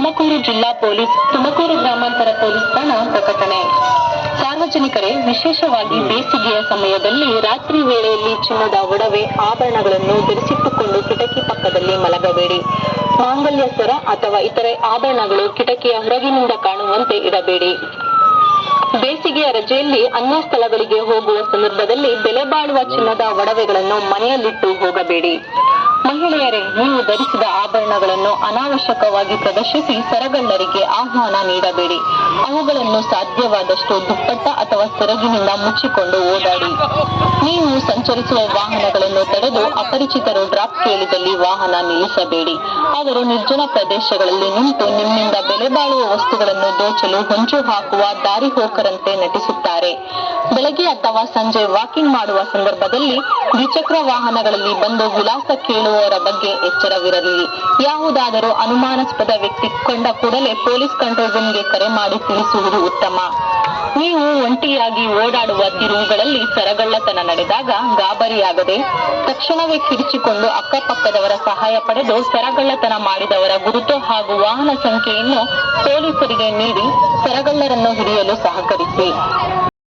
ತುಮಕೂರು ಜಿಲ್ಲಾ ಪೊಲೀಸ್, ತುಮಕೂರು ಗ್ರಾಮಾಂತರ ಪೊಲೀಸ್ ಠಾಣಾ ಪ್ರಕಟಣೆ. ಸಾರ್ವಜನಿಕರೇ, ವಿಶೇಷವಾಗಿ ಬೇಸಿಗೆಯ ಸಮಯದಲ್ಲಿ ರಾತ್ರಿ ವೇಳೆಯಲ್ಲಿ ಚಿನ್ನದ ಒಡವೆ, ಆಭರಣಗಳನ್ನು ಧರಿಸಿಟ್ಟುಕೊಂಡು ಕಿಟಕಿ ಪಕ್ಕದಲ್ಲಿ ಮಲಗಬೇಡಿ. ಮಾಂಗಲ್ಯ ಸರ ಅಥವಾ ಇತರೆ ಆಭರಣಗಳು ಕಿಟಕಿಯ ಹೊರಗಿನಿಂದ ಕಾಣುವಂತೆ ಇಡಬೇಡಿ. ಬೇಸಿಗೆಯ ರಜೆಯಲ್ಲಿ ಅನ್ಯ ಸ್ಥಳಗಳಿಗೆ ಹೋಗುವ ಸಂದರ್ಭದಲ್ಲಿ ಬೆಲೆ ಬಾಳುವ ಚಿನ್ನದ ಒಡವೆಗಳನ್ನು ಮನೆಯಲ್ಲಿಟ್ಟು ಹೋಗಬೇಡಿ. ಮಹಿಳೆಯರೇ, ನೀವು ಧರಿಸಿದ ಆಭರಣಗಳನ್ನು ಅನಾವಶ್ಯಕವಾಗಿ ಪ್ರದರ್ಶಿಸಿ ಸರಗಳ್ಳರಿಗೆ ಆಹ್ವಾನ ನೀಡಬೇಡಿ. ಅವುಗಳನ್ನು ಸಾಧ್ಯವಾದಷ್ಟು ದುಪ್ಪಟ್ಟ ಅಥವಾ ಸೆರಗಿನಿಂದ ಮುಚ್ಚಿಕೊಂಡು ಓಡಾಡಿ. ನೀವು ಸಂಚರಿಸುವ ವಾಹನಗಳನ್ನು ತಡೆದು ಅಪರಿಚಿತರು ಡ್ರಾಪ್ ಕೇಳಿದಲ್ಲಿ ವಾಹನ ನಿಲ್ಲಿಸಬೇಡಿ. ಅವರು ನಿರ್ಜನ ಪ್ರದೇಶಗಳಲ್ಲಿ ನಿಂತು ನಿಮ್ಮಿಂದ ಬೆಲೆ ಬಾಳುವ ವಸ್ತುಗಳನ್ನು ದೋಚಲು ಹೊಂಚು ಹಾಕುವ ದಾರಿಹೋಕರಂತೆ ನಟಿಸುತ್ತಾರೆ. ಬೆಳಗ್ಗೆ ಅಥವಾ ಸಂಜೆ ವಾಕಿಂಗ್ ಮಾಡುವ ಸಂದರ್ಭದಲ್ಲಿ ದ್ವಿಚಕ್ರ ವಾಹನಗಳಲ್ಲಿ ಬಂದು ವಿಳಾಸ ಕೇಳುವವರ ಬಗ್ಗೆ ಎಚ್ಚರವಿರಲಿ. ಯಾವುದಾದರೂ ಅನುಮಾನಾಸ್ಪದ ವ್ಯಕ್ತಿ ಕಂಡ ಕೂಡಲೇ ಪೊಲೀಸ್ ಕಂಟ್ರೋಲ್ ರೂಮ್ಗೆ ಕರೆ ಮಾಡಿ ತಿಳಿಸುವುದು ಉತ್ತಮ. ನೀವು ಒಂಟಿಯಾಗಿ ಓಡಾಡುವ ತಿರುವುಗಳಲ್ಲಿ ಸರಗಳ್ಳತನ ನಡೆದಾಗ ಗಾಬರಿಯಾಗದೆ ತಕ್ಷಣವೇ ಕಿರಿಚಿಕೊಂಡು ಅಕ್ಕಪಕ್ಕದವರ ಸಹಾಯ ಪಡೆದು ಸರಗಳ್ಳತನ ಮಾಡಿದವರ ಗುರುತು ಹಾಗೂ ವಾಹನ ಸಂಖ್ಯೆಯನ್ನು ಪೊಲೀಸರಿಗೆ ನೀಡಿ ಸರಗಳ್ಳರನ್ನು ಹಿಡಿಯಲು ಸಹಕರಿಸಿ.